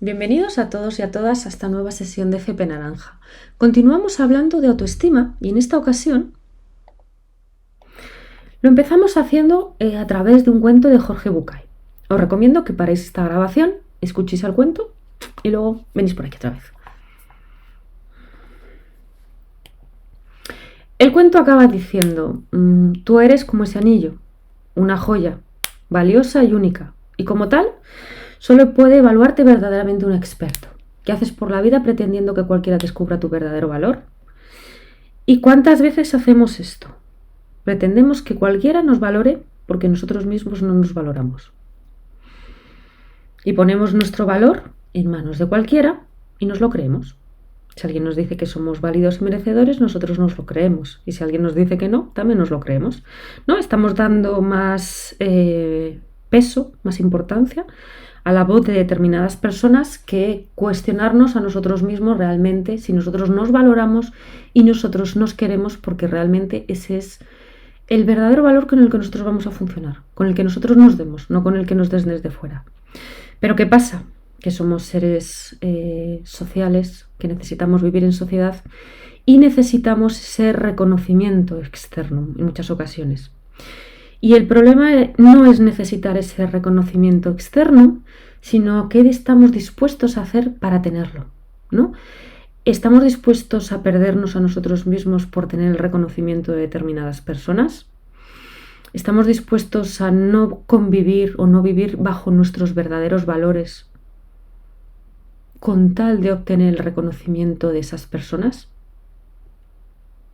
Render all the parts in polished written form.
Bienvenidos a todos y a todas a esta nueva sesión de FP Naranja. Continuamos hablando de autoestima y en esta ocasión lo empezamos haciendo a través de un cuento de Jorge Bucay. Os recomiendo que paréis esta grabación, escuchéis el cuento y luego venís por aquí otra vez. El cuento acaba diciendo, tú eres como ese anillo, una joya, valiosa y única, y como tal, solo puede evaluarte verdaderamente un experto. ¿Qué haces por la vida pretendiendo que cualquiera descubra tu verdadero valor? ¿Y cuántas veces hacemos esto? Pretendemos que cualquiera nos valore porque nosotros mismos no nos valoramos. Y ponemos nuestro valor en manos de cualquiera y nos lo creemos. Si alguien nos dice que somos válidos y merecedores, nosotros nos lo creemos. Y si alguien nos dice que no, también nos lo creemos. ¿No? Estamos dando más peso, más importancia a la voz de determinadas personas que cuestionarnos a nosotros mismos realmente si nosotros nos valoramos y nosotros nos queremos, porque realmente ese es el verdadero valor con el que nosotros vamos a funcionar, con el que nosotros nos demos, no con el que nos des desde fuera. Pero ¿qué pasa? Que somos seres sociales, que necesitamos vivir en sociedad y necesitamos ese reconocimiento externo en muchas ocasiones. Y el problema no es necesitar ese reconocimiento externo, sino qué estamos dispuestos a hacer para tenerlo, ¿no? ¿Estamos dispuestos a perdernos a nosotros mismos por tener el reconocimiento de determinadas personas? ¿Estamos dispuestos a no convivir o no vivir bajo nuestros verdaderos valores con tal de obtener el reconocimiento de esas personas?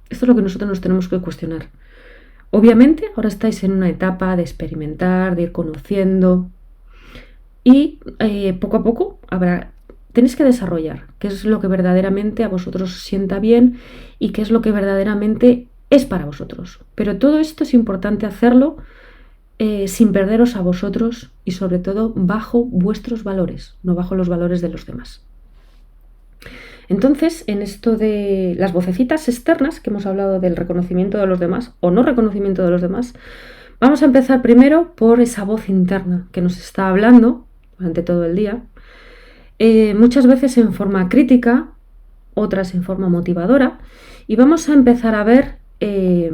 Esto es lo que nosotros nos tenemos que cuestionar. Obviamente, ahora estáis en una etapa de experimentar, de ir conociendo y poco a poco tenéis que desarrollar qué es lo que verdaderamente a vosotros os sienta bien y qué es lo que verdaderamente es para vosotros. Pero todo esto es importante hacerlo sin perderos a vosotros y sobre todo bajo vuestros valores, no bajo los valores de los demás. Entonces, en esto de las vocecitas externas, que hemos hablado del reconocimiento de los demás o no reconocimiento de los demás, vamos a empezar primero por esa voz interna que nos está hablando durante todo el día, muchas veces en forma crítica, otras en forma motivadora, y vamos a empezar a ver qué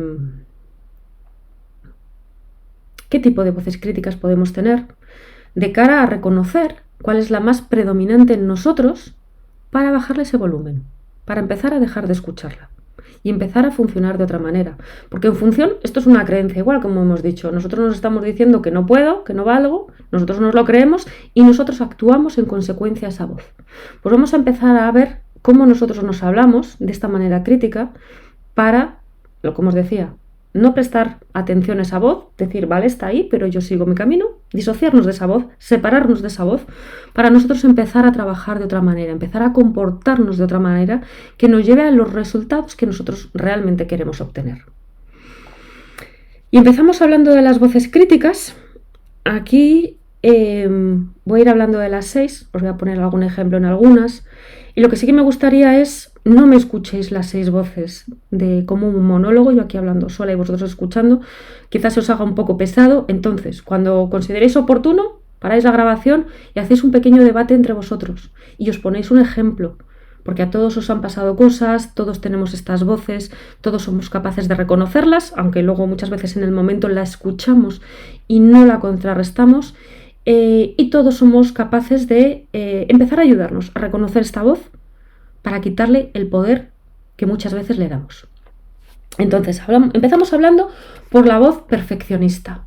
tipo de voces críticas podemos tener de cara a reconocer cuál es la más predominante en nosotros para bajarle ese volumen, para empezar a dejar de escucharla y empezar a funcionar de otra manera. Porque en función, esto es una creencia igual, como hemos dicho, nosotros nos estamos diciendo que no puedo, que no valgo, nosotros nos lo creemos y nosotros actuamos en consecuencia a esa voz. Pues vamos a empezar a ver cómo nosotros nos hablamos de esta manera crítica para, lo que os decía, no prestar atención a esa voz, decir, vale, está ahí, pero yo sigo mi camino, disociarnos de esa voz, separarnos de esa voz, para nosotros empezar a trabajar de otra manera, empezar a comportarnos de otra manera que nos lleve a los resultados que nosotros realmente queremos obtener. Y empezamos hablando de las voces críticas. Aquí voy a ir hablando de las 6, os voy a poner algún ejemplo en algunas. Y lo que sí que me gustaría es, no me escuchéis las 6 voces como un monólogo, yo aquí hablando sola y vosotros escuchando, quizás se os haga un poco pesado. Entonces, cuando consideréis oportuno, paráis la grabación y hacéis un pequeño debate entre vosotros y os ponéis un ejemplo, porque a todos os han pasado cosas, todos tenemos estas voces, todos somos capaces de reconocerlas, aunque luego muchas veces en el momento la escuchamos y no la contrarrestamos. Y todos somos capaces de empezar a ayudarnos a reconocer esta voz para quitarle el poder que muchas veces le damos. Entonces, empezamos hablando por la voz perfeccionista.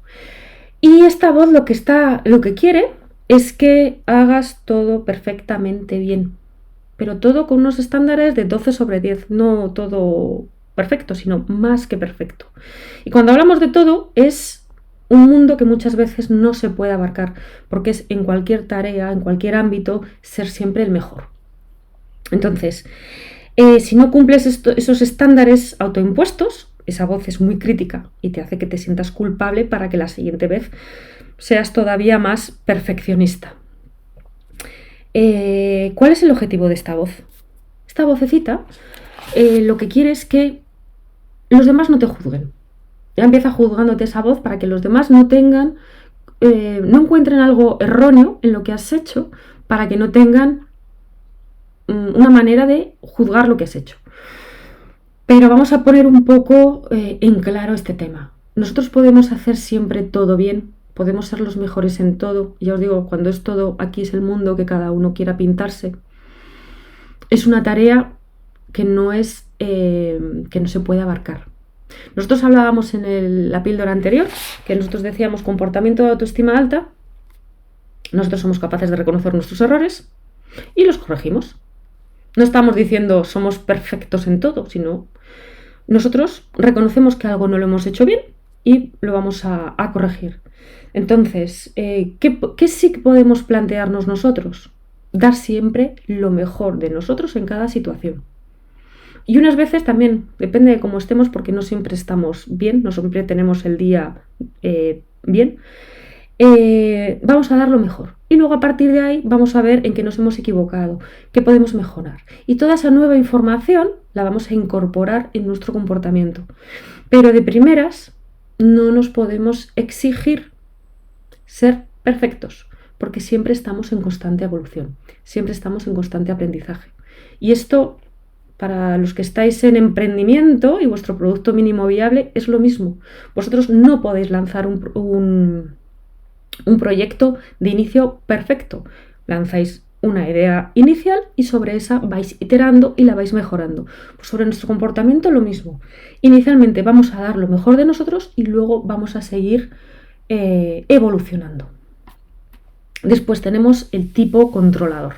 Y esta voz lo que quiere es que hagas todo perfectamente bien, pero todo con unos estándares de 12 sobre 10, no todo perfecto, sino más que perfecto. Y cuando hablamos de todo es un mundo que muchas veces no se puede abarcar, porque es en cualquier tarea, en cualquier ámbito, ser siempre el mejor. Entonces, si no cumples esos estándares autoimpuestos, esa voz es muy crítica y te hace que te sientas culpable para que la siguiente vez seas todavía más perfeccionista. ¿Cuál es el objetivo de esta voz? Esta vocecita lo que quiere es que los demás no te juzguen. Ya empieza juzgándote esa voz para que los demás no encuentren algo erróneo en lo que has hecho, para que no tengan una manera de juzgar lo que has hecho. Pero vamos a poner un poco en claro este tema. Nosotros podemos hacer siempre todo bien, podemos ser los mejores en todo. Ya os digo, cuando es todo, aquí es el mundo que cada uno quiera pintarse. Es una tarea que no se puede abarcar. Nosotros hablábamos en la píldora anterior, que nosotros decíamos comportamiento de autoestima alta. Nosotros somos capaces de reconocer nuestros errores y los corregimos. No estamos diciendo somos perfectos en todo, sino nosotros reconocemos que algo no lo hemos hecho bien y lo vamos a corregir. Entonces, ¿qué sí que podemos plantearnos nosotros? Dar siempre lo mejor de nosotros en cada situación. Y unas veces también, depende de cómo estemos, porque no siempre estamos bien, no siempre tenemos el día bien, vamos a dar lo mejor. Y luego a partir de ahí vamos a ver en qué nos hemos equivocado, qué podemos mejorar. Y toda esa nueva información la vamos a incorporar en nuestro comportamiento. Pero de primeras no nos podemos exigir ser perfectos, porque siempre estamos en constante evolución, siempre estamos en constante aprendizaje. Y esto, para los que estáis en emprendimiento y vuestro producto mínimo viable, es lo mismo. Vosotros no podéis lanzar un proyecto de inicio perfecto. Lanzáis una idea inicial y sobre esa vais iterando y la vais mejorando. Pues sobre nuestro comportamiento lo mismo. Inicialmente vamos a dar lo mejor de nosotros y luego vamos a seguir evolucionando. Después tenemos el tipo controlador.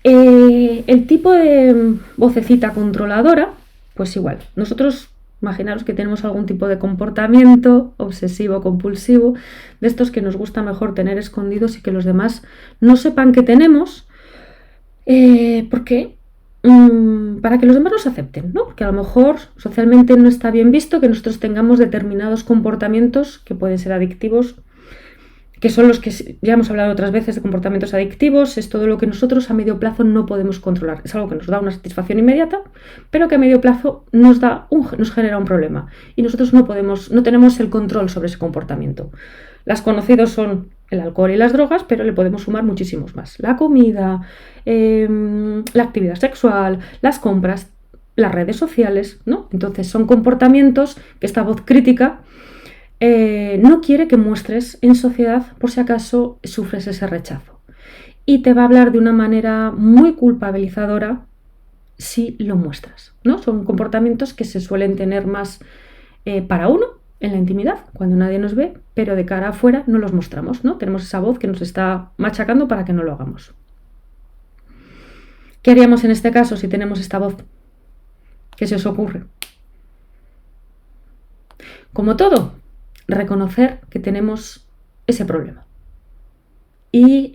El tipo de vocecita controladora, pues igual. Nosotros, imaginaros que tenemos algún tipo de comportamiento obsesivo, compulsivo, de estos que nos gusta mejor tener escondidos y que los demás no sepan que tenemos, porque para que los demás nos acepten, ¿no? Porque a lo mejor socialmente no está bien visto que nosotros tengamos determinados comportamientos que pueden ser adictivos, que son los que ya hemos hablado otras veces de comportamientos adictivos. Es todo lo que nosotros a medio plazo no podemos controlar. Es algo que nos da una satisfacción inmediata, pero que a medio plazo nos genera un problema. Y nosotros no tenemos el control sobre ese comportamiento. Las conocidos son el alcohol y las drogas, pero le podemos sumar muchísimos más. La comida, la actividad sexual, las compras, las redes sociales, ¿no? Entonces son comportamientos que esta voz crítica no quiere que muestres en sociedad por si acaso sufres ese rechazo. Y te va a hablar de una manera muy culpabilizadora si lo muestras, ¿no? Son comportamientos que se suelen tener más para uno en la intimidad, cuando nadie nos ve, pero de cara afuera no los mostramos, ¿no? Tenemos esa voz que nos está machacando para que no lo hagamos. ¿Qué haríamos en este caso si tenemos esta voz? ¿Qué se os ocurre? Como todo, reconocer que tenemos ese problema y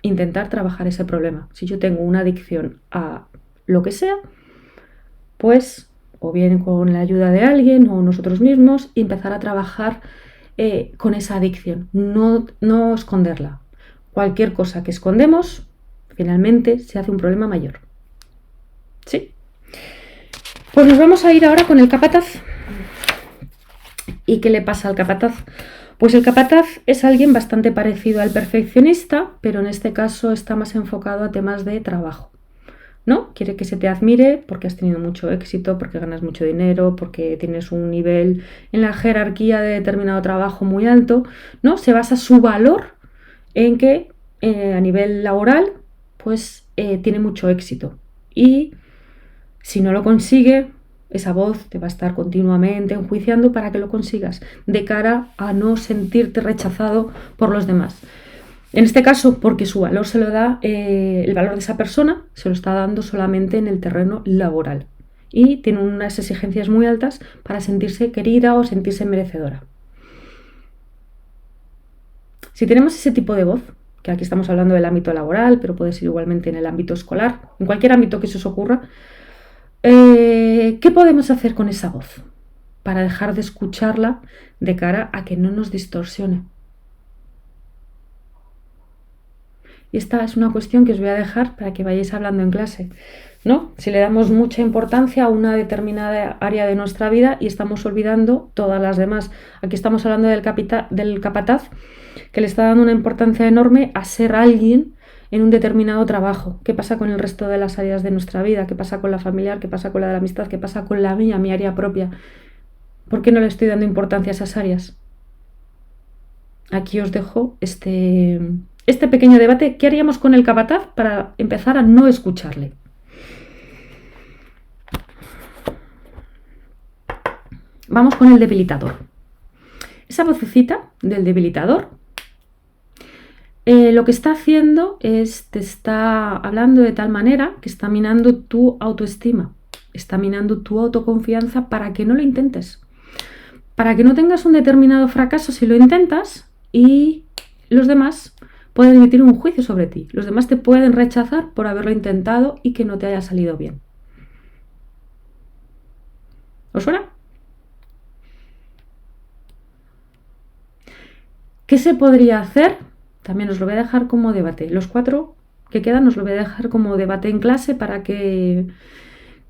intentar trabajar ese problema. Si yo tengo una adicción a lo que sea, pues o bien con la ayuda de alguien o nosotros mismos, empezar a trabajar con esa adicción, no esconderla. Cualquier cosa que escondemos, finalmente se hace un problema mayor. ¿Sí? Pues nos vamos a ir ahora con el capataz. ¿Y qué le pasa al capataz? Pues el capataz es alguien bastante parecido al perfeccionista, pero en este caso está más enfocado a temas de trabajo, ¿no? Quiere que se te admire porque has tenido mucho éxito, porque ganas mucho dinero, porque tienes un nivel en la jerarquía de determinado trabajo muy alto, ¿no? Se basa su valor en que a nivel laboral, pues tiene mucho éxito. Y si no lo consigue, esa voz te va a estar continuamente enjuiciando para que lo consigas, de cara a no sentirte rechazado por los demás. En este caso, porque su valor se lo da, el valor de esa persona se lo está dando solamente en el terreno laboral. Y tiene unas exigencias muy altas para sentirse querida o sentirse merecedora. Si tenemos ese tipo de voz, que aquí estamos hablando del ámbito laboral, pero puede ser igualmente en el ámbito escolar, en cualquier ámbito que se os ocurra, ¿qué podemos hacer con esa voz para dejar de escucharla de cara a que no nos distorsione? Y esta es una cuestión que os voy a dejar para que vayáis hablando en clase, ¿no? Si le damos mucha importancia a una determinada área de nuestra vida y estamos olvidando todas las demás. Aquí estamos hablando del capataz, que le está dando una importancia enorme a ser alguien en un determinado trabajo. ¿Qué pasa con el resto de las áreas de nuestra vida? ¿Qué pasa con la familiar? ¿Qué pasa con la de la amistad? ¿Qué pasa con la mía, mi área propia? ¿Por qué no le estoy dando importancia a esas áreas? Aquí os dejo este pequeño debate. ¿Qué haríamos con el capataz para empezar a no escucharle? Vamos con el debilitador. Esa vocecita del debilitador lo que está haciendo es, te está hablando de tal manera que está minando tu autoestima, está minando tu autoconfianza para que no lo intentes, para que no tengas un determinado fracaso si lo intentas y los demás pueden emitir un juicio sobre ti, los demás te pueden rechazar por haberlo intentado y que no te haya salido bien. ¿Os suena? ¿Qué se podría hacer? También os lo voy a dejar como debate. Los 4 que quedan os lo voy a dejar como debate en clase para que...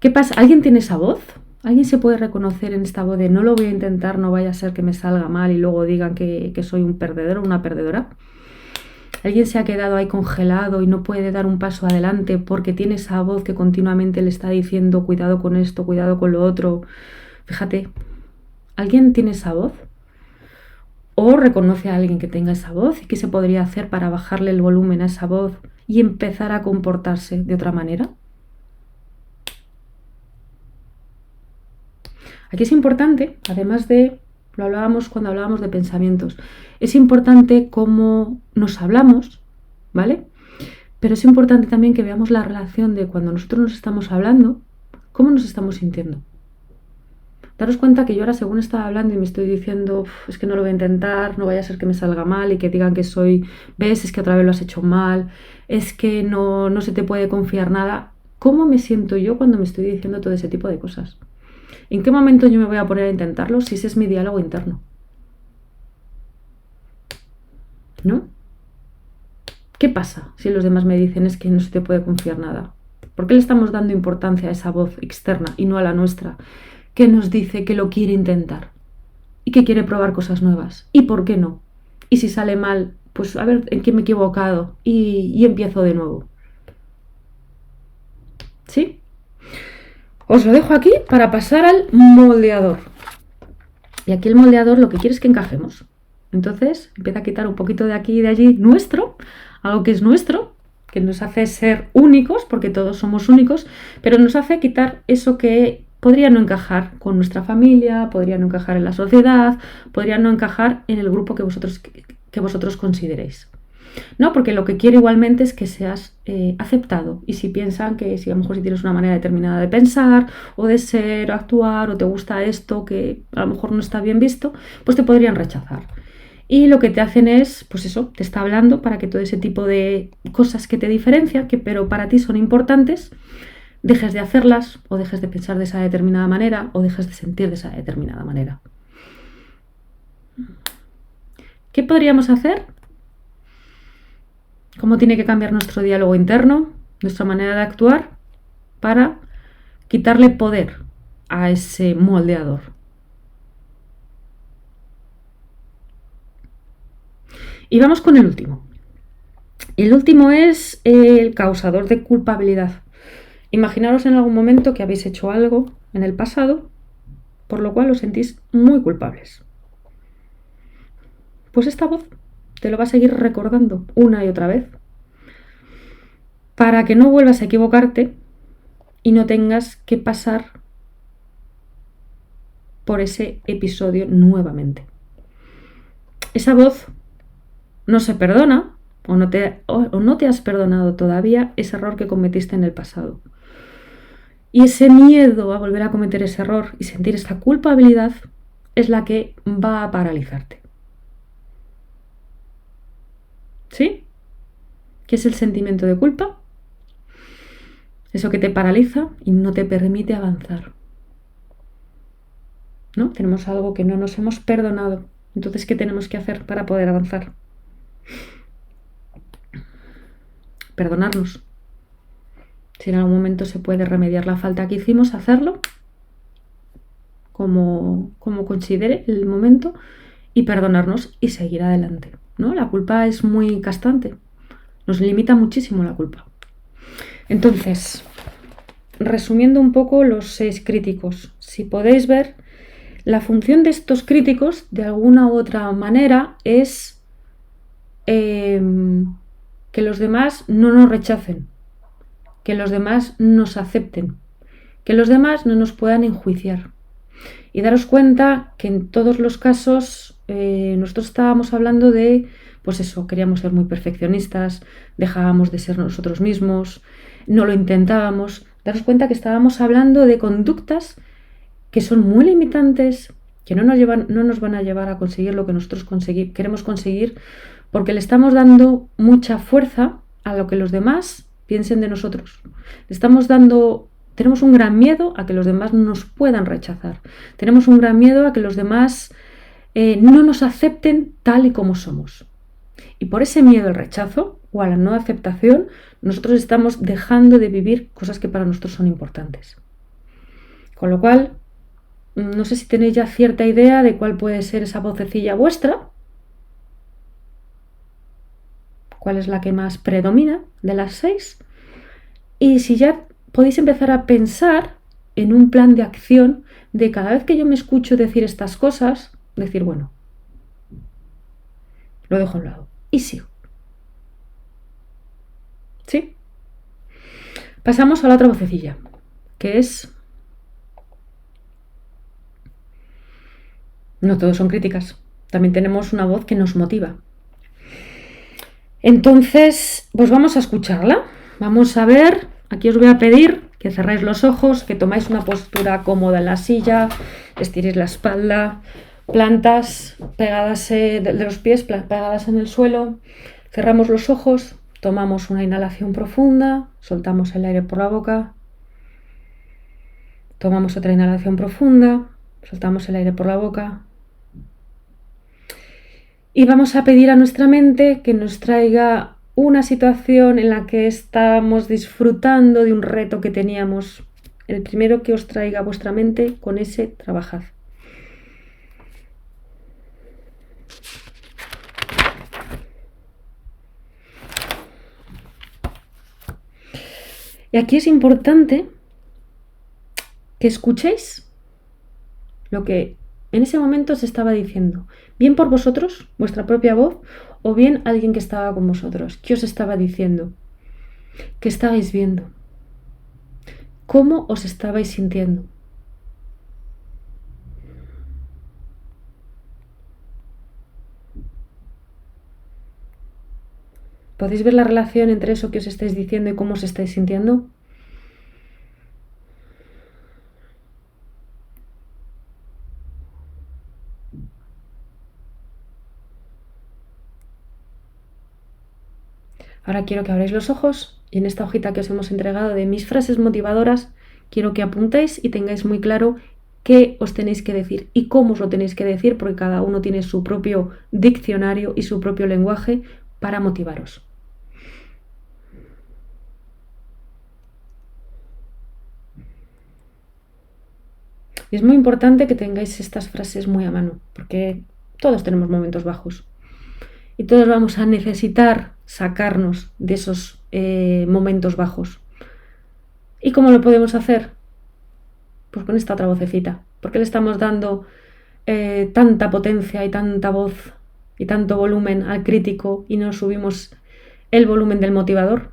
¿Qué pasa? ¿Alguien tiene esa voz? ¿Alguien se puede reconocer en esta voz de no lo voy a intentar, no vaya a ser que me salga mal y luego digan que soy un perdedor o una perdedora? ¿Alguien se ha quedado ahí congelado y no puede dar un paso adelante porque tiene esa voz que continuamente le está diciendo cuidado con esto, cuidado con lo otro? Fíjate, ¿alguien tiene esa voz? ¿O reconoce a alguien que tenga esa voz? ¿Y qué se podría hacer para bajarle el volumen a esa voz y empezar a comportarse de otra manera? Aquí es importante, además de, lo hablábamos cuando hablábamos de pensamientos, es importante cómo nos hablamos, ¿vale? Pero es importante también que veamos la relación de cuando nosotros nos estamos hablando, cómo nos estamos sintiendo. Daros cuenta que yo ahora según estaba hablando y me estoy diciendo, es que no lo voy a intentar, no vaya a ser que me salga mal y que digan que soy, ves, es que otra vez lo has hecho mal, es que no se te puede confiar nada. ¿Cómo me siento yo cuando me estoy diciendo todo ese tipo de cosas? ¿En qué momento yo me voy a poner a intentarlo si ese es mi diálogo interno? ¿No? ¿Qué pasa si los demás me dicen es que no se te puede confiar nada? ¿Por qué le estamos dando importancia a esa voz externa y no a la nuestra, que nos dice que lo quiere intentar y que quiere probar cosas nuevas? ¿Y por qué no? Y si sale mal, pues a ver en qué me he equivocado y empiezo de nuevo. ¿Sí? Os lo dejo aquí para pasar al moldeador. Y aquí el moldeador lo que quiere es que encajemos. Entonces empieza a quitar un poquito de aquí y de allí nuestro, algo que es nuestro, que nos hace ser únicos, porque todos somos únicos, pero nos hace quitar eso que podría no encajar con nuestra familia, podría no encajar en la sociedad, podría no encajar en el grupo que vosotros consideréis. ¿No? Porque lo que quiere igualmente es que seas aceptado. Y si piensan que si a lo mejor si tienes una manera determinada de pensar o de ser o actuar o te gusta esto que a lo mejor no está bien visto, pues te podrían rechazar. Y lo que te hacen es, pues eso, te está hablando para que todo ese tipo de cosas que te diferencian, que pero para ti son importantes, dejes de hacerlas o dejes de pensar de esa determinada manera o dejes de sentir de esa determinada manera. ¿Qué podríamos hacer? ¿Cómo tiene que cambiar nuestro diálogo interno, nuestra manera de actuar, para quitarle poder a ese moldeador? Y vamos con el último. El último es el causador de culpabilidad. Imaginaros en algún momento que habéis hecho algo en el pasado por lo cual os sentís muy culpables. Pues esta voz te lo va a seguir recordando una y otra vez para que no vuelvas a equivocarte y no tengas que pasar por ese episodio nuevamente. Esa voz no se perdona o no te has perdonado todavía ese error que cometiste en el pasado. Y ese miedo a volver a cometer ese error y sentir esta culpabilidad es la que va a paralizarte. ¿Sí? ¿Qué es el sentimiento de culpa? Eso que te paraliza y no te permite avanzar. ¿No? Tenemos algo que no nos hemos perdonado. Entonces, ¿qué tenemos que hacer para poder avanzar? perdonarnos. Si en algún momento se puede remediar la falta que hicimos, hacerlo como considere el momento y perdonarnos y seguir adelante, ¿no? La culpa es muy castrante, nos limita muchísimo la culpa. Entonces, resumiendo un poco los 6 críticos, si podéis ver, la función de estos críticos, de alguna u otra manera, es que los demás no nos rechacen, que los demás nos acepten, que los demás no nos puedan enjuiciar. Y daros cuenta que en todos los casos nosotros estábamos hablando de, pues eso, queríamos ser muy perfeccionistas, dejábamos de ser nosotros mismos, no lo intentábamos. Daros cuenta que estábamos hablando de conductas que son muy limitantes, que no nos van a llevar a conseguir lo que nosotros queremos conseguir, porque le estamos dando mucha fuerza a lo que los demás piensen de nosotros. Tenemos un gran miedo a que los demás nos puedan rechazar. Tenemos un gran miedo a que los demás no nos acepten tal y como somos. Y por ese miedo al rechazo o a la no aceptación, nosotros estamos dejando de vivir cosas que para nosotros son importantes. Con lo cual, no sé si tenéis ya cierta idea de cuál puede ser esa vocecilla vuestra, cuál es la que más predomina de las 6, y si ya podéis empezar a pensar en un plan de acción de cada vez que yo me escucho decir estas cosas, decir, bueno, lo dejo a un lado y sigo. ¿Sí? Pasamos a la otra vocecilla, que es... No todos son críticas, también tenemos una voz que nos motiva. Entonces, pues vamos a escucharla. Vamos a ver, aquí os voy a pedir que cerráis los ojos, que tomáis una postura cómoda en la silla, estiréis la espalda, plantas pegadas de los pies pegadas en el suelo, cerramos los ojos, tomamos una inhalación profunda, soltamos el aire por la boca, tomamos otra inhalación profunda, soltamos el aire por la boca. Y vamos a pedir a nuestra mente que nos traiga una situación en la que estamos disfrutando de un reto que teníamos. El primero que os traiga a vuestra mente, con ese trabajad. Y aquí es importante que escuchéis lo que en ese momento se estaba diciendo, bien por vosotros, vuestra propia voz, o bien alguien que estaba con vosotros. ¿Qué os estaba diciendo? ¿Qué estabais viendo? ¿Cómo os estabais sintiendo? ¿Podéis ver la relación entre eso que os estáis diciendo y cómo os estáis sintiendo? Ahora quiero que abráis los ojos y en esta hojita que os hemos entregado de mis frases motivadoras, quiero que apuntéis y tengáis muy claro qué os tenéis que decir y cómo os lo tenéis que decir, porque cada uno tiene su propio diccionario y su propio lenguaje para motivaros. Y es muy importante que tengáis estas frases muy a mano, porque todos tenemos momentos bajos y todos vamos a necesitar sacarnos de esos momentos bajos. ¿Y cómo lo podemos hacer? Pues con esta otra vocecita. ¿Por qué le estamos dando tanta potencia y tanta voz y tanto volumen al crítico y no subimos el volumen del motivador?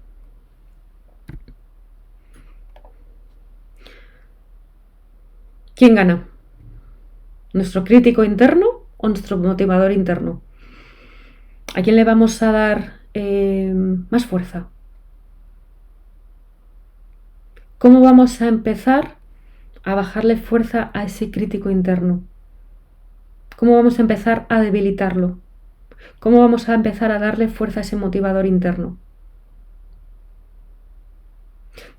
¿Quién gana? ¿Nuestro crítico interno o nuestro motivador interno? ¿A quién le vamos a dar más fuerza? ¿Cómo vamos a empezar a bajarle fuerza a ese crítico interno? ¿Cómo vamos a empezar a debilitarlo? ¿Cómo vamos a empezar a darle fuerza a ese motivador interno?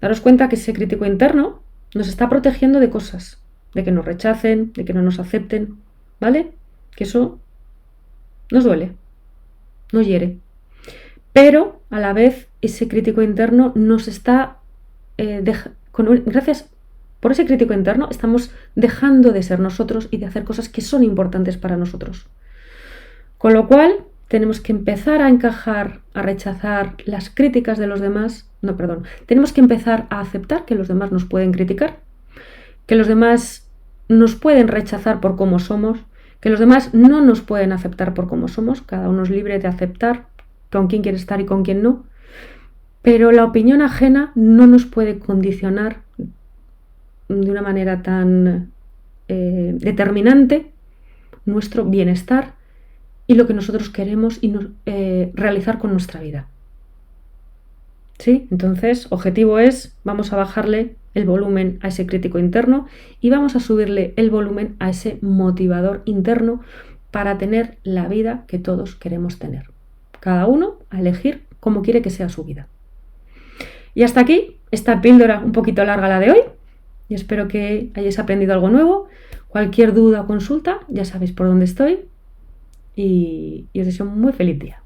Daros cuenta que ese crítico interno nos está protegiendo de cosas, de que nos rechacen, de que no nos acepten, ¿vale? Que eso nos duele, nos hiere. pero a la vez ese crítico interno nos está, gracias por ese crítico interno, estamos dejando de ser nosotros y de hacer cosas que son importantes para nosotros. Con lo cual, tenemos que empezar a encajar, a rechazar las críticas de los demás. No, perdón. Tenemos que empezar a aceptar que los demás nos pueden criticar, que los demás nos pueden rechazar por cómo somos, que los demás no nos pueden aceptar por cómo somos. Cada uno es libre de aceptar con quién quiere estar y con quién no. Pero la opinión ajena no nos puede condicionar de una manera tan determinante nuestro bienestar y lo que nosotros queremos realizar con nuestra vida. ¿Sí? Entonces, objetivo es, vamos a bajarle el volumen a ese crítico interno y vamos a subirle el volumen a ese motivador interno para tener la vida que todos queremos tener. Cada uno a elegir cómo quiere que sea su vida. Y hasta aquí esta píldora un poquito larga la de hoy. Y espero que hayáis aprendido algo nuevo. Cualquier duda o consulta, ya sabéis por dónde estoy. Y os deseo un muy feliz día.